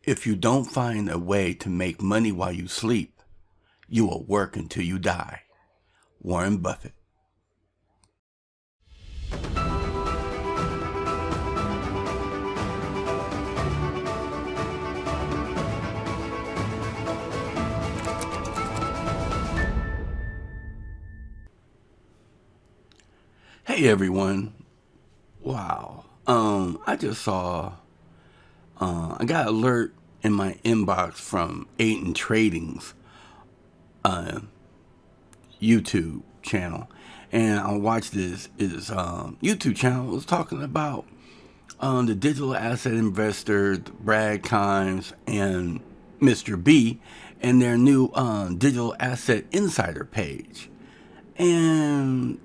If you don't find a way to make money while you sleep, you will work until you die. Warren Buffett. Hey everyone. Wow. I just saw I got an alert in my inbox from Aiden Trading's YouTube channel. And I watched his YouTube channel. Was talking about the digital asset investors, Brad Kimes and Mr. B, and their new digital asset insider page. And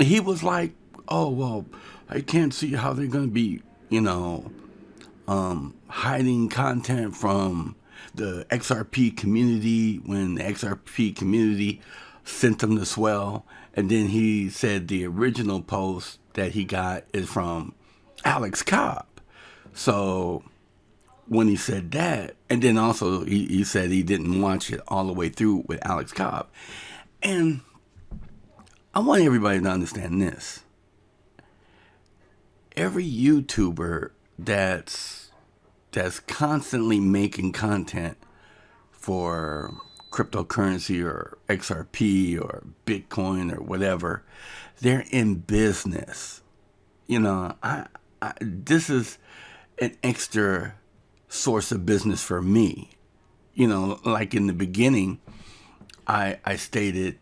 he was like, oh, well, I can't see how they're going to be, hiding content from the XRP community when the XRP community sent them to SWELL. And then he said the original post that he got is from Alex Cobb. So when he said that, and then also he said he didn't watch it all the way through with Alex Cobb. And I want everybody to understand this. Every YouTuber that's constantly making content for cryptocurrency or XRP or Bitcoin or whatever, they're in business. This is an extra source of business for me. Like in the beginning, I stated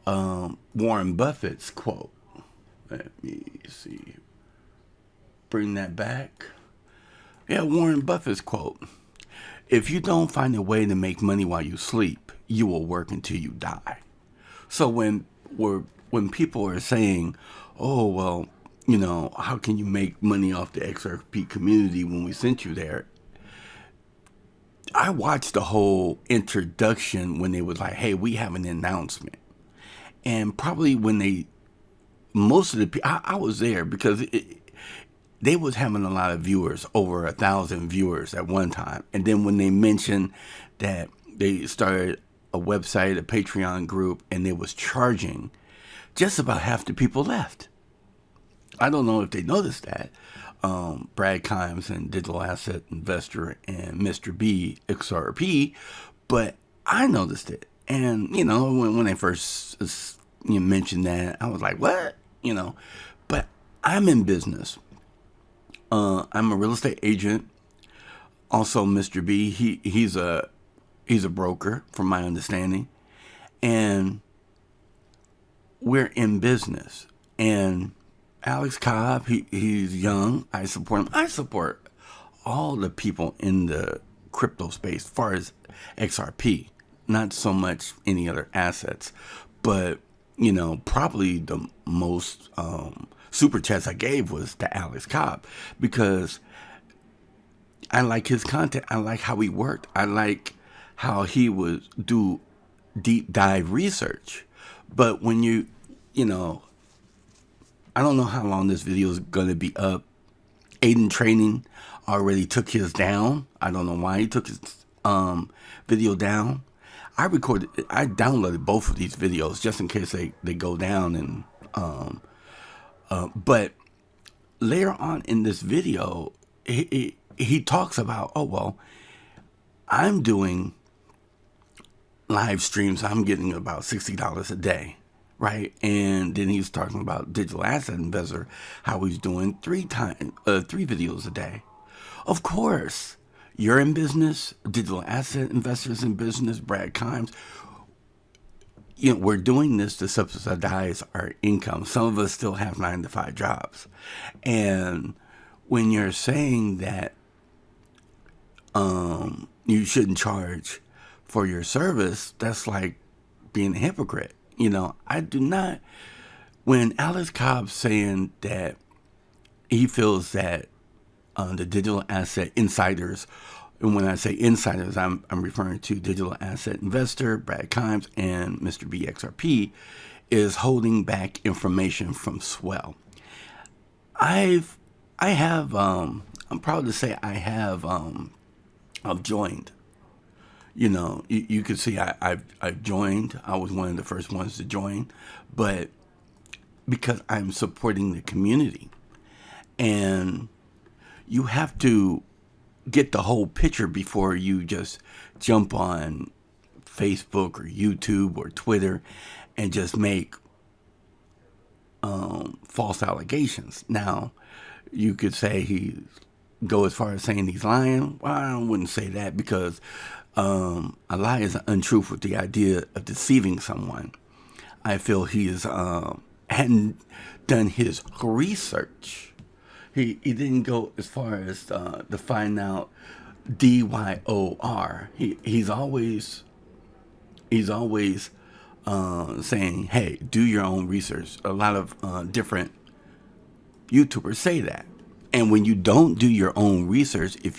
Warren Buffett's quote. Let me see. Bring that back. Yeah, Warren Buffett's quote. If you don't find a way to make money while you sleep, you will work until you die. So when people are saying, oh, well, how can you make money off the XRP community when we sent you there? I watched the whole introduction when they was like, hey, we have an announcement. And probably when most of the people, I was there because they was having a lot of viewers, over 1,000 viewers at one time. And then when they mentioned that they started a website, a Patreon group, and they was charging, just about half the people left. I don't know if they noticed that. Brad Kimes and digital asset investor and Mr. B, XRP, but I noticed it. And, when they first mentioned that, I was like, what? But I'm in business. I'm a real estate agent. Also, Mr. B, he's a broker, from my understanding, and we're in business. And Alex Cobb, he's young. I support him. I support all the people in the crypto space, as far as XRP, not so much any other assets, but probably the most super chats I gave was to Alex Cobb, because I like his content. I like how he worked. I like how he would do deep dive research. But when I don't know how long this video is going to be up. Aiden Trading already took his down. I don't know why he took his video down. I downloaded both of these videos just in case they go down. And but later on in this video, he talks about, oh, well, I'm doing live streams. I'm getting about $60 a day, right? And then he's talking about digital asset investor, how he's doing three videos a day. Of course, you're in business, digital asset investors in business, Brad Kimes. We're doing this to subsidize our income. Some of us still have 9-to-5 jobs. And when you're saying that you shouldn't charge for your service, that's like being a hypocrite. I do not. When Alex Cobb's saying that he feels that the digital asset insiders, and when I say insiders, I'm referring to digital asset investor Brad Kimes and Mr. B XRP, is holding back information from SWELL. I'm proud to say I have I've joined. You could see I've joined. I was one of the first ones to join, but because I'm supporting the community, and you have to get the whole picture before you just jump on Facebook or YouTube or Twitter and just make false allegations. Now, you could say go as far as saying he's lying. Well, I wouldn't say that, because a lie is an untruth with the idea of deceiving someone. I feel he hadn't done his research. He didn't go as far as to find out DYOR. He's always saying, hey, do your own research. A lot of different YouTubers say that. And when you don't do your own research, when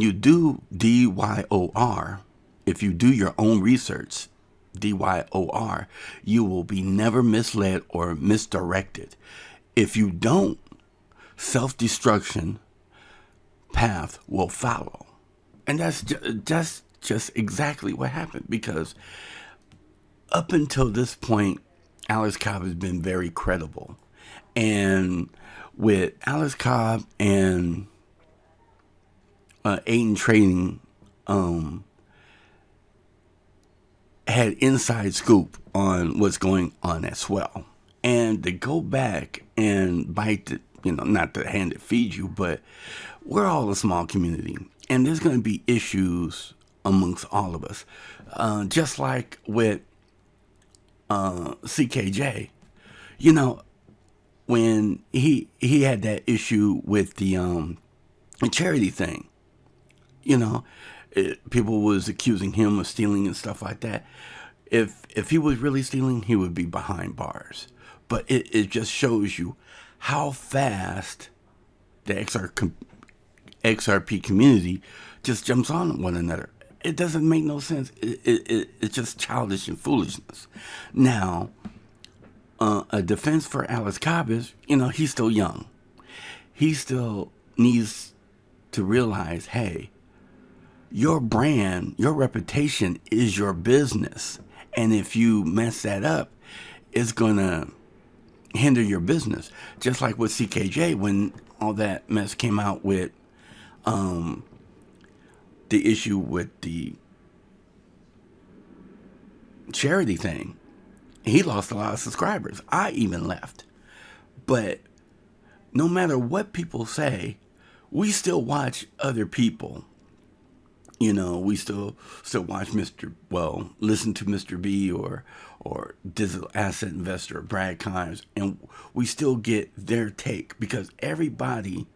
you do DYOR, if you do your own research, DYOR, you will be never misled or misdirected. If you don't, self-destruction path will follow. And that's just exactly what happened, because up until this point, Alex Cobb has been very credible. And with Alex Cobb and Aiden Trading had inside scoop on what's going on at SWELL. And to go back and bite the, not the hand that feeds you, but we're all a small community, and there's going to be issues amongst all of us. Just like with CKJ, when he had that issue with the charity thing, people was accusing him of stealing and stuff like that. If he was really stealing, he would be behind bars. But it just shows you how fast the XRP community just jumps on one another. It doesn't make no sense. It's just childish and foolishness. Now, a defense for Alex Cobb is, he's still young. He still needs to realize, hey, your brand, your reputation is your business. And if you mess that up, it's going to hinder your business. Just like with CKJ, when all that mess came out with the issue with the charity thing, he lost a lot of subscribers. I even left. But no matter what people say, we still watch other people. We still watch listen to Mr. B or Digital Asset Investor, Brad Kimes, and we still get their take, because everybody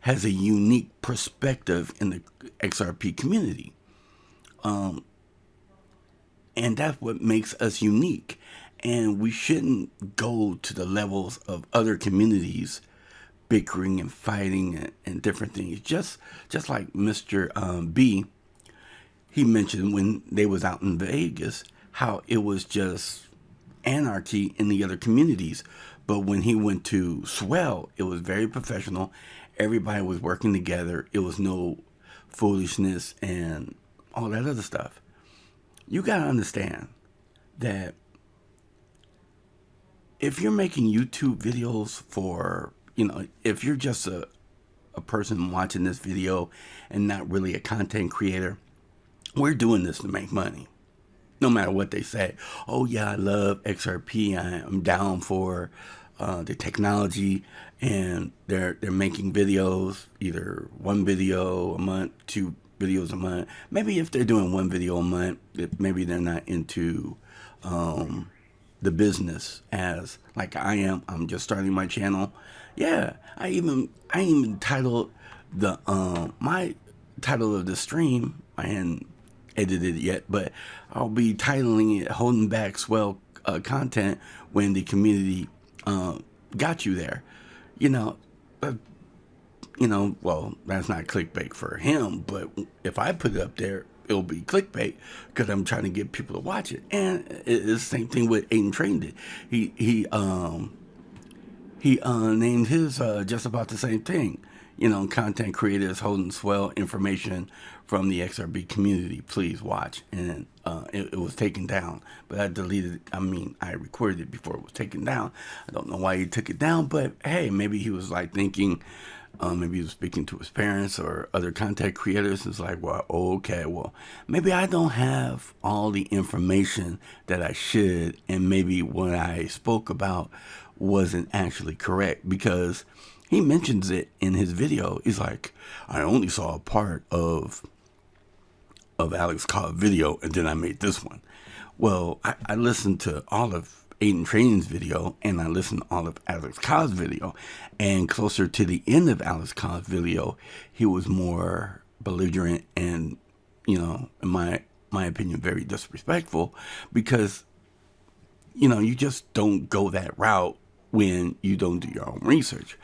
has a unique perspective in the XRP community. And that's what makes us unique. And we shouldn't go to the levels of other communities bickering and fighting and different things. Just like Mr. B, he mentioned when they was out in Vegas, how it was just anarchy in the other communities. But when he went to SWELL, it was very professional. Everybody was working together. It was no foolishness and all that other stuff. You got to understand that if you're making YouTube videos for, if you're just a person watching this video and not really a content creator, we're doing this to make money. No matter what they say. Oh yeah, I love XRP. I'm down for the technology, and they're making videos, either one video a month, 2 videos a month. Maybe if they're doing 1 video a month, maybe they're not into the business as like I am. I'm just starting my channel. Yeah, I even titled the my title of the stream. I hadn't edited it yet, but I'll be titling it "Holding Back Swell Content When the Community Got You There." Well, that's not clickbait for him, but if I put it up there, it'll be clickbait because I'm trying to get people to watch it. And it's the same thing with Aiden Trading did. He named his just about the same thing. You know, content creators holding swell information from the XRP community. Please watch. And it was taken down, but I deleted it. I mean, I recorded it before it was taken down. I don't know why he took it down, but hey, maybe he was like thinking, maybe he was speaking to his parents or other content creators. It's like, well, okay, well, maybe I don't have all the information that I should, and maybe what I spoke about wasn't actually correct, because he mentions it in his video. He's like, I only saw a part of Alex Cobb video, and then I made this one. Well, I listened to all of Aiden Training's video, and I listened to all of Alex Cobb's video, and closer to the end of Alex Cobb's video, he was more belligerent and, you know, in my opinion, very disrespectful, because, you know, you just don't go that route when you don't do your own research.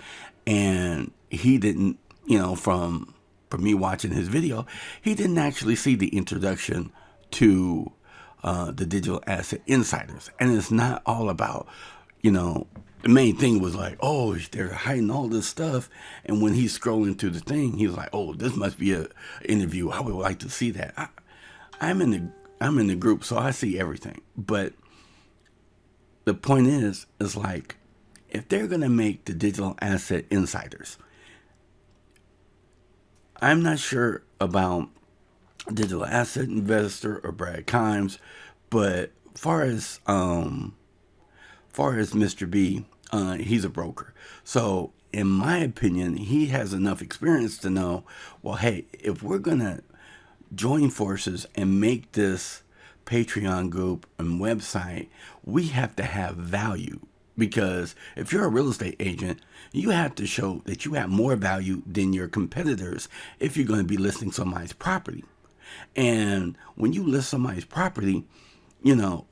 And he didn't, you know, from me watching his video, he didn't actually see the introduction to the digital asset insiders. And it's not all about, you know, the main thing was like, oh, they're hiding all this stuff. And when he's scrolling through the thing, he was like, oh, this must be a interview. I would like to see that. I'm in the group, so I see everything. But the point is like, if they're going to make the digital asset insiders, I'm not sure about digital asset investor or Brad Kimes, but far as Mr. B, he's a broker. So in my opinion, he has enough experience to know, well, hey, if we're going to join forces and make this Patreon group and website, we have to have value. Because if you're a real estate agent, you have to show that you have more value than your competitors if you're going to be listing somebody's property. And when you list somebody's property, you know,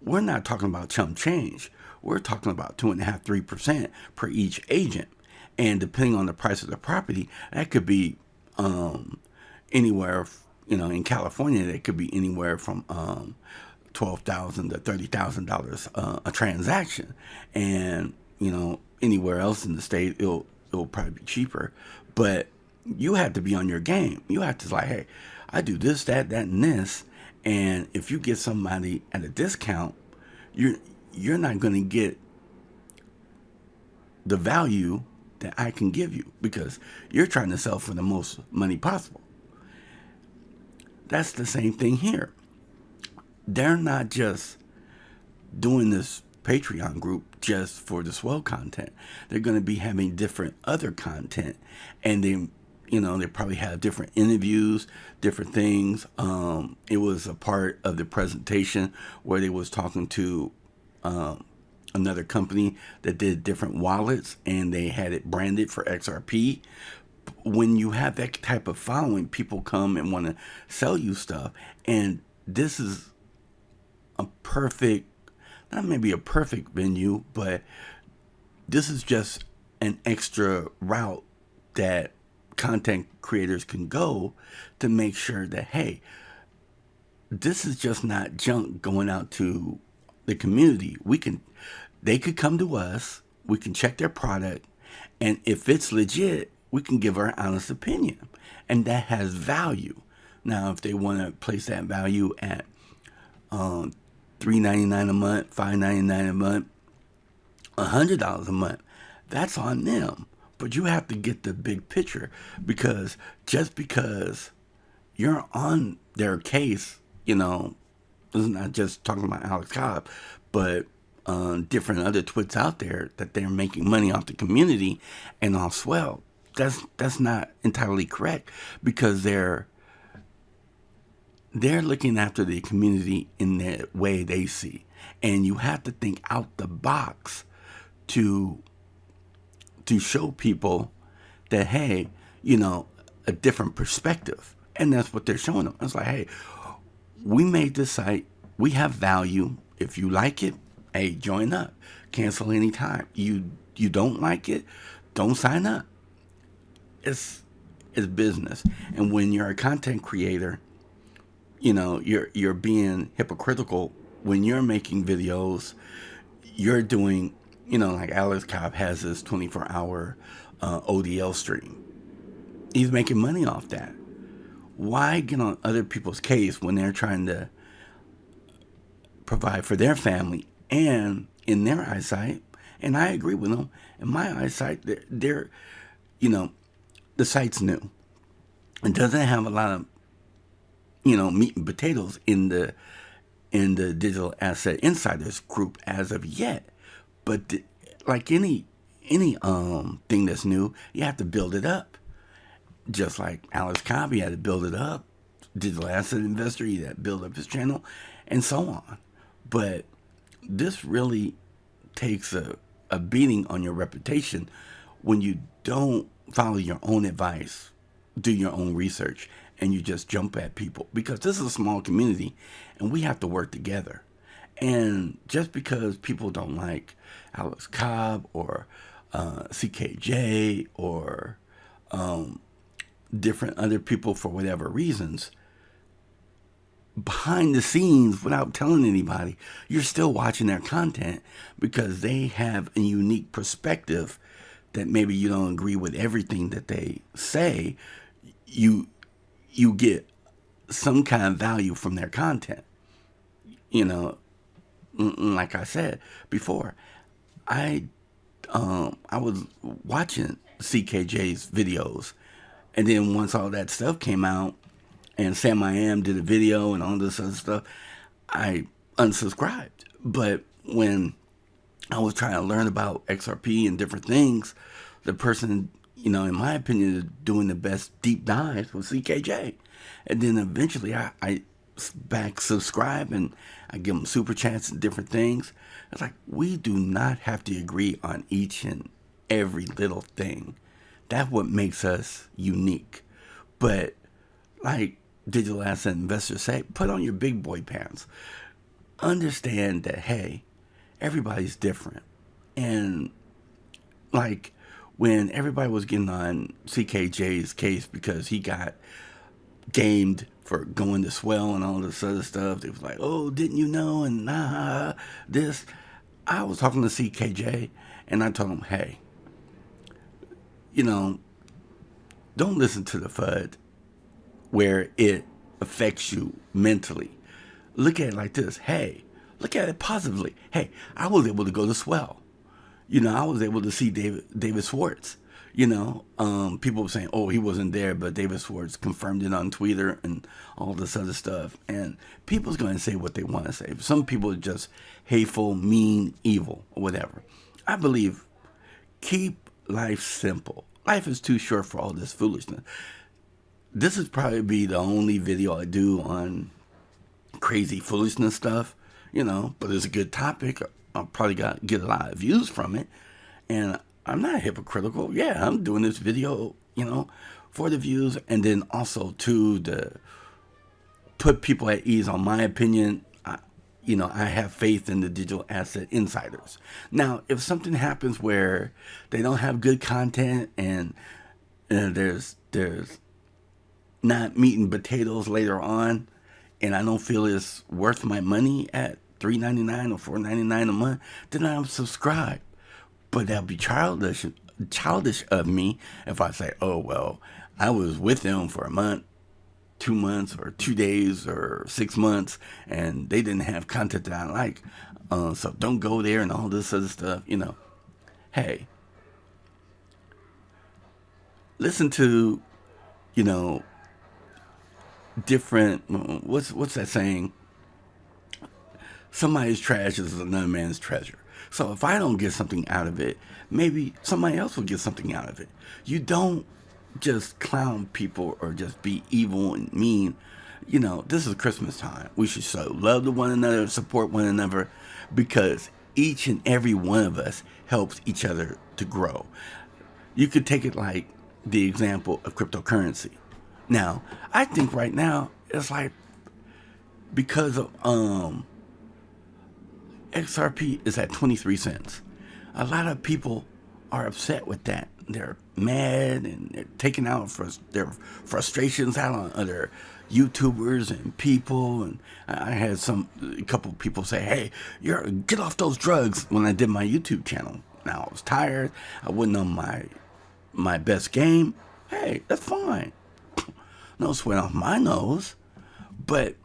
we're not talking about chump change. We're talking about 2.5%, 3% per each agent. And depending on the price of the property, that could be anywhere, you know, in California, that could be anywhere from $12,000 to $30,000 a transaction, and you know, anywhere else in the state it'll probably be cheaper. But you have to be on your game. You have to like, hey, I do this, that, and this, and if you get somebody at a discount, you're not going to get the value that I can give you, because you're trying to sell for the most money possible. That's the same thing here. They're not just doing this Patreon group just for the swell content. They're going to be having different other content, and they, you know, they probably have different interviews, different things. It was a part of the presentation where they was talking to another company that did different wallets, and they had it branded for XRP. When you have that type of following, people come and want to sell you stuff, and this is a perfect, not maybe a perfect venue, but this is just an extra route that content creators can go to make sure that, hey, this is just not junk going out to the community. They could come to us, we can check their product, and if it's legit, we can give our honest opinion, and that has value. Now, if they want to place that value at $3.99 a month, $5.99 a month, $100 a month, that's on them. But you have to get the big picture, because just because you're on their case, you know, this is not just talking about Alex Cobb, but different other twits out there that they're making money off the community and off swell. That's not entirely correct, because they're looking after the community in the way they see. And you have to think out the box to show people that, hey, you know, a different perspective. And that's what they're showing them. It's like, hey, we made this site. We have value. If you like it, hey, join up. Cancel anytime. You don't like it, don't sign up. It's business. And when you're a content creator, you know, you're being hypocritical when you're making videos. You're doing like Alex Cobb has this 24-hour ODL stream. He's making money off that. Why get on other people's case when they're trying to provide for their family? And in their eyesight, and I agree with them, in my eyesight, they're the site's new. It doesn't have a lot of, meat and potatoes in the digital asset insiders group as of yet. But like any thing that's new, you have to build it up. Just like Alex Cobb, he had to build it up. Digital asset investor, he had to build up his channel, and so on. But this really takes a beating on your reputation when you don't follow your own advice, do your own research, and you just jump at people. Because this is a small community, and we have to work together. And just because people don't like Alex Cobb or CKJ or different other people for whatever reasons, behind the scenes, without telling anybody, you're still watching their content because they have a unique perspective that maybe you don't agree with everything that they say. You get some kind of value from their content. Like I said before, I was watching CKJ's videos, and then once all that stuff came out, and Sam I Am did a video and all this other stuff, I unsubscribed. But when I was trying to learn about XRP and different things, the person, in my opinion, is doing the best deep dives was CKJ. And then eventually I back subscribe and I give them super chats and different things. It's like, we do not have to agree on each and every little thing. That's what makes us unique. But like digital asset investors say, put on your big boy pants. Understand that, hey, everybody's different. And like when everybody was getting on CKJ's case because he got gamed for going to SWELL and all this other stuff, they was like, oh, didn't you know? And this. I was talking to CKJ and I told him, hey, don't listen to the FUD where it affects you mentally. Look at it like this. Hey, look at it positively. Hey, I was able to go to SWELL. I was able to see David Schwartz. People were saying, oh, he wasn't there, but David Schwartz confirmed it on Twitter and all this other stuff. And people's going to say what they want to say. Some people are just hateful, mean, evil, or whatever. I believe keep life simple. Life is too short for all this foolishness. This is probably be the only video I do on crazy foolishness stuff, but it's a good topic. I'll probably get a lot of views from it. And I'm not hypocritical. Yeah, I'm doing this video, for the views. And then also to put people at ease on my opinion. I have faith in the digital asset insiders. Now, if something happens where they don't have good content and there's not meat and potatoes later on, and I don't feel it's worth my money at $3.99 or $4.99 a month, then I'll subscribe. But that'll be childish of me if I say, oh, well, I was with them for a month, 2 months, or 2 days, or 6 months, and they didn't have content that I like. So don't go there and all this other stuff, Hey, listen to, different, what's that saying? Somebody's trash is another man's treasure. So if I don't get something out of it, maybe somebody else will get something out of it. You don't just clown people or just be evil and mean. This is Christmas time. We should show love to one another, support one another, because each and every one of us helps each other to grow. You could take it like the example of cryptocurrency. Now, I think right now it's like because of XRP is at 23 cents. A lot of people are upset with that. they're mad and they're taking out their frustrations out on other YouTubers and people. And I had a couple people say, "Hey, get off those drugs," when I did my YouTube channel. Now I was tired. I wasn't on my best game. Hey, that's fine. No sweat off my nose. But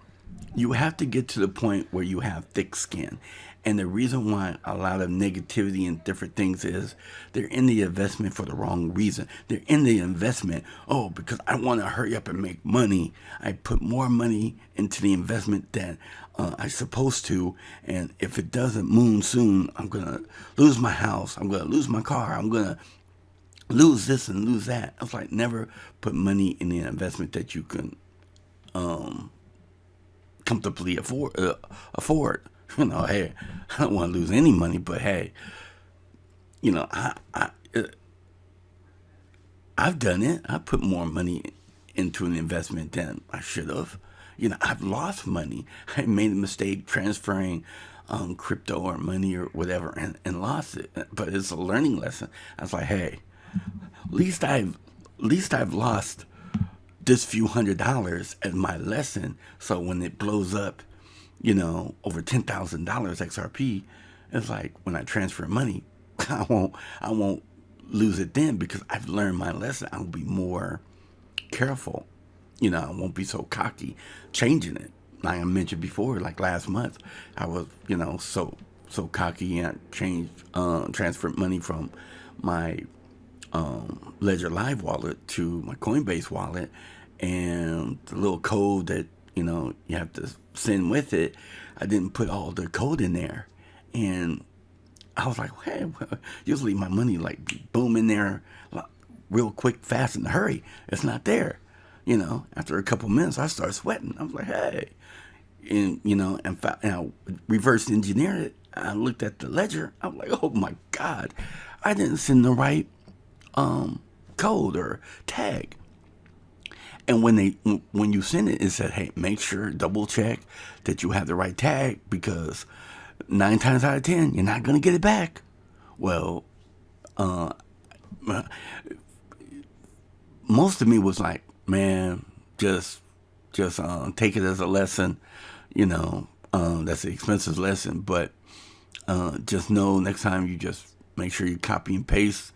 you have to get to the point where you have thick skin. And the reason why a lot of negativity and different things is they're in the investment for the wrong reason. They're in the investment, because I want to hurry up and make money. I put more money into the investment than I'm supposed to. And if it doesn't moon soon, I'm going to lose my house. I'm going to lose my car. I'm going to lose this and lose that. I was like, never put money in the investment that you can comfortably afford. Hey, I don't want to lose any money, but hey, I've done it. I put more money into an investment than I should have. I've lost money. I made a mistake transferring crypto or money or whatever and lost it. But it's a learning lesson. I was like, hey, at least I've lost this few $100s as my lesson. So when it blows up, over $10,000 XRP, it's like when I transfer money, I won't lose it then because I've learned my lesson. I'll be more careful. I won't be so cocky changing it. Like I mentioned before, like last month, I was, so cocky and I transferred money from my Ledger Live wallet to my Coinbase wallet, and the little code that you have to send with it, I didn't put all the code in there, and I was like, hey, usually my money like boom in there real quick, fast, in a hurry. It's not there. After a couple minutes, I started sweating. I was like, hey, and and I reverse engineered it. I looked at the ledger. I was like, oh my God, I didn't send the right code or tag. And when you send it, it said, hey, make sure, double check that you have the right tag, because 9 times out of 10, you're not going to get it back. Well, most of me was like, man, just take it as a lesson. That's an expensive lesson, but just know next time you just make sure you copy and paste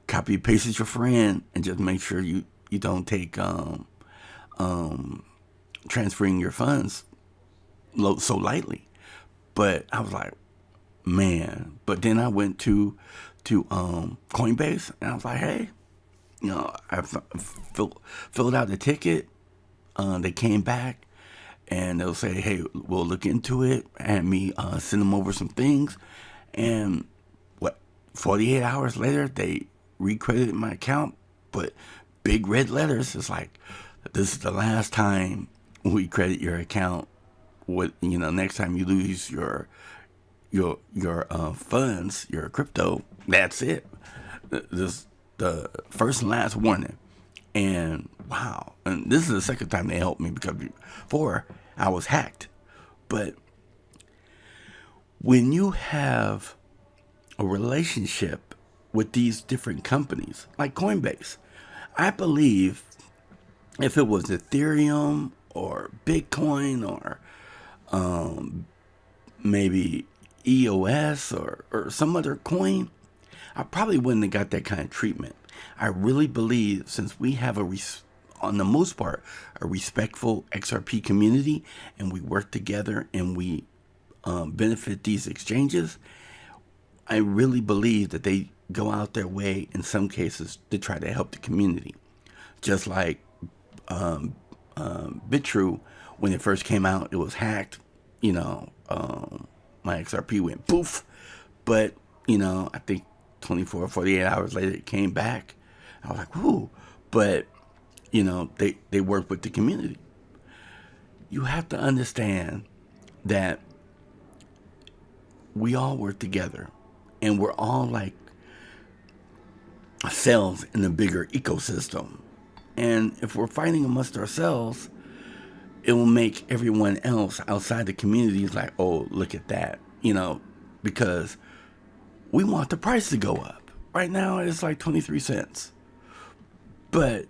is your friend, and just make sure you don't take transferring your funds so lightly. But I was like, man. But then I went to Coinbase, and I was like, hey, I filled out the ticket. They came back, and they'll say, hey, we'll look into it, and me send them over some things, and 48 hours later, they recredited my account, but big red letters. It's like, this is the last time we credit your account. Next time you lose your funds, your crypto, that's it. This the first and last warning. And wow, and this is the second time they helped me, because before I was hacked. But when you have a relationship with these different companies like Coinbase, I believe if it was Ethereum or Bitcoin or maybe EOS or some other coin, I probably wouldn't have got that kind of treatment. I really believe, since we have on the most part, a respectful XRP community, and we work together and we benefit these exchanges, I really believe that they go out their way in some cases to try to help the community. Just like BitTrue, when it first came out, it was hacked. My XRP went poof. But, I think 24 or 48 hours later, it came back. I was like, whoo. But, they work with the community. You have to understand that we all work together, and we're all like cells in a bigger ecosystem. And if we're fighting amongst ourselves, it will make everyone else outside the community like, oh, look at that, because we want the price to go up. right now it's like 23 cents. But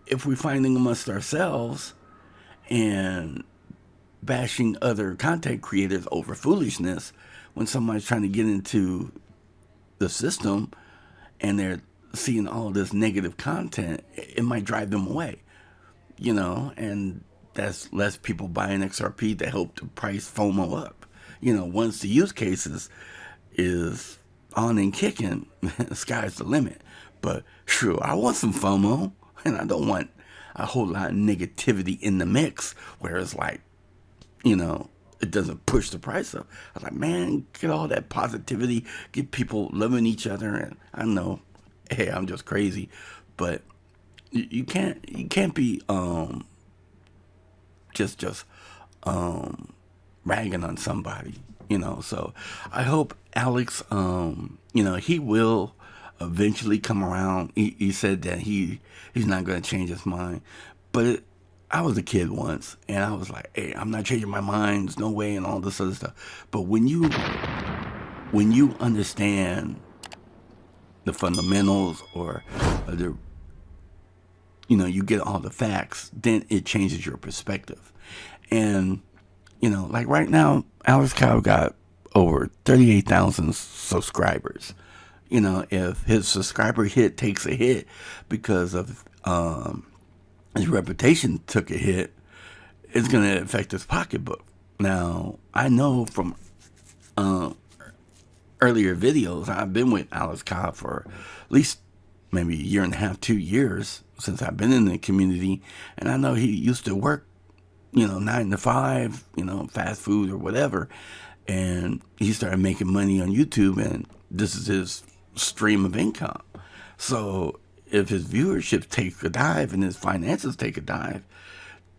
if we're finding amongst ourselves and bashing other content creators over foolishness, when somebody's trying to get into the system and they're seeing all this negative content, it might drive them away, and that's less people buying XRP to help the price FOMO up. Once the use cases is on and kicking, sky's the limit. But sure, I want some FOMO, and I don't want a whole lot of negativity in the mix where it's like, it doesn't push the price up. I was like, man, get all that positivity, get people loving each other. And I know, hey, I'm just crazy, but you can't be just ragging on somebody, So I hope Alex, he will eventually come around. He said that he's not going to change his mind, but I was a kid once, and I was like, hey, I'm not changing my mind. There's no way, and all this other stuff. But when you understand the fundamentals or you get all the facts, then it changes your perspective. And, like right now, Alex Cobb got over 38,000 subscribers. If his subscriber hit takes a hit because of his reputation took a hit, it's going to affect his pocketbook. Now, I know from earlier videos, I've been with Alex Cobb for at least maybe a year and a half, 2 years since I've been in the community. And I know he used to work, 9 to 5, fast food or whatever. And he started making money on YouTube, and this is his stream of income. So if his viewership takes a dive and his finances take a dive,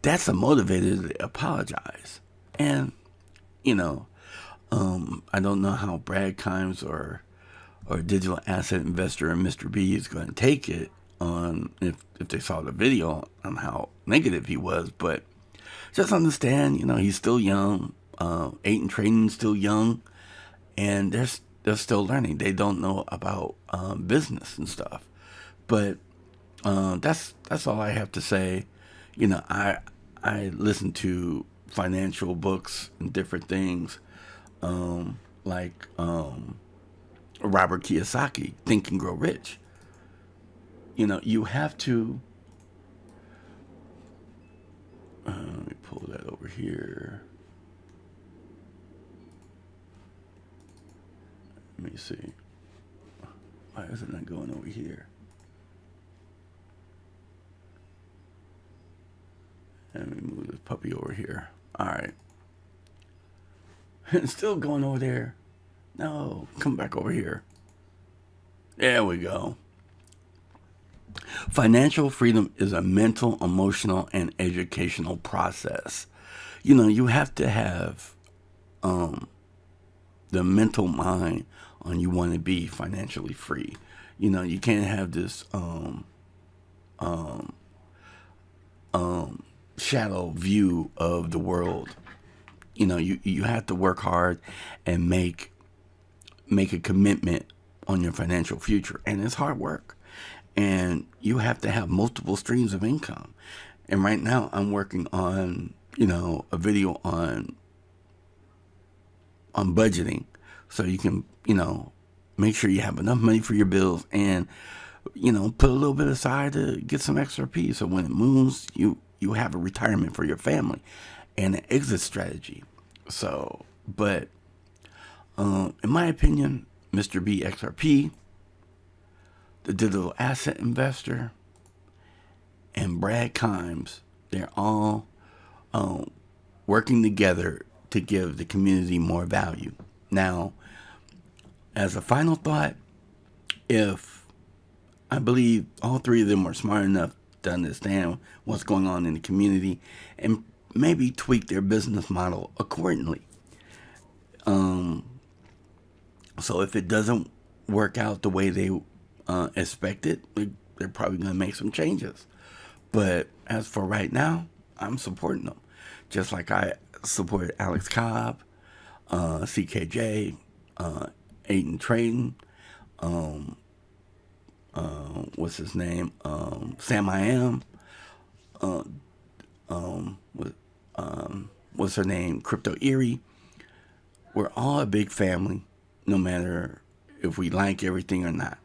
that's a motivator to apologize. And, I don't know how Brad Kimes or digital asset investor and Mr. B is going to take it on if they saw the video on how negative he was. But just understand, he's still young. Aiden Trading's still young, and they're still learning. They don't know about business and stuff. But that's all I have to say. I listen to financial books and different things, like Robert Kiyosaki, Think and Grow Rich. You have to. Let me pull that over here. Let me see. Why is it not going over here? Let me move this puppy over here. All right. It's still going over there. No, come back over here. There we go. Financial freedom is a mental, emotional, and educational process. You have to have the mental mind on you want to be financially free. You can't have this shadow view of the world. You have to work hard and make a commitment on your financial future, and it's hard work. And you have to have multiple streams of income. And right now I'm working on, a video on budgeting, so you can, make sure you have enough money for your bills and, put a little bit aside to get some XRP. So when it moves, you have a retirement for your family and an exit strategy. So, but, in my opinion, Mr. B XRP, the digital asset investor, and Brad Kimes, they're all working together to give the community more value. Now, as a final thought, if I believe all three of them are smart enough to understand what's going on in the community and maybe tweak their business model accordingly. So if it doesn't work out the way they expected, they're probably going to make some changes. But as for right now, I'm supporting them. Just like I supported Alex Cobb, CKJ, Aiden Trading, what's his name? Sam I Am. What, what's her name? Crypto Erie. We're all a big family, no matter if we like everything or not.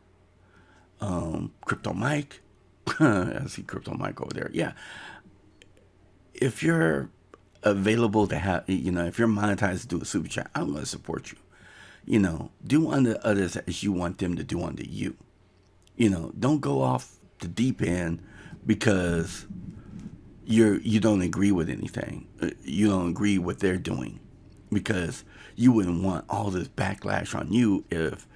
Crypto Mike. I see Crypto Mike over there. Yeah. If you're available to have, if you're monetized to do a super chat, I'm going to support you. Do unto others as you want them to do unto you. Don't go off the deep end because you don't agree with anything. You don't agree with what they're doing, because you wouldn't want all this backlash on you if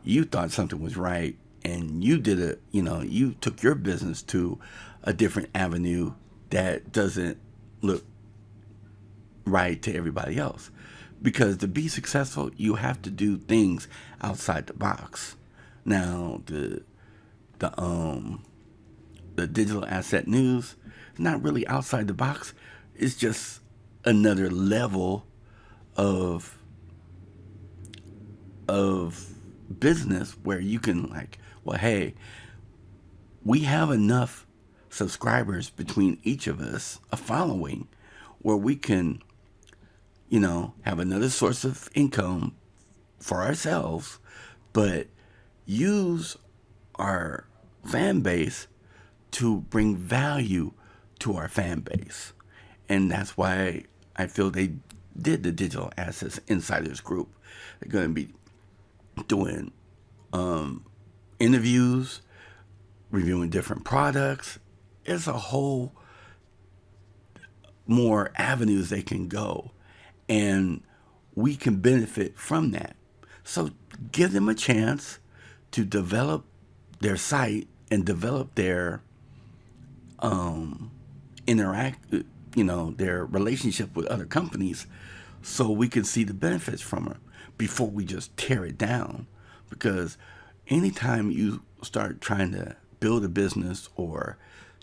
you thought something was right and you did it. You took your business to a different avenue that doesn't look right to everybody else. Because to be successful, you have to do things outside the box. Now, the digital asset news is not really outside the box. It's just another level of business where you can hey, we have enough subscribers between each of us, a following, where we can have another source of income for ourselves, but use our fan base to bring value to our fan base. And that's why I feel they did the Digital Assets Insiders Group. They're going to be doing interviews, reviewing different products. There's a whole more avenues they can go, and we can benefit from that. So give them a chance to develop their site and develop their their relationship with other companies, so we can see the benefits from it before we just tear it down. Because anytime you start trying to build a business or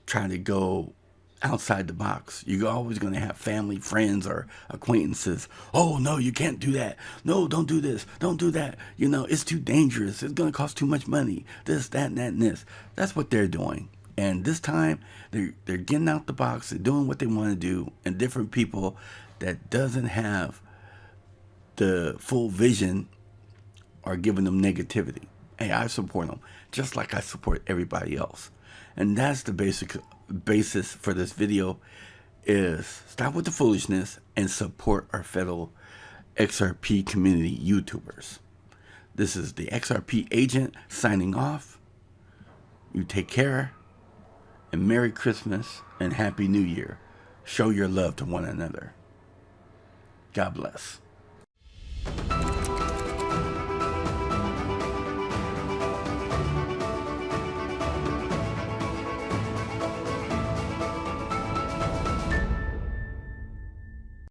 trying to go outside the box, you're always going to have family, friends, or acquaintances. Oh, no, you can't do that. No, don't do this. Don't do that. It's too dangerous. It's going to cost too much money. This, that, and that, and this. That's what they're doing. And this time, they're getting out the box and doing what they want to do. And different people that doesn't have the full vision are giving them negativity. Hey, I support them just like I support everybody else. And that's the basis for this video, is stop with the foolishness and support our fellow XRP community YouTubers. This is the XRP agent signing off. You take care, and Merry Christmas and Happy New Year. Show your love to one another. God bless.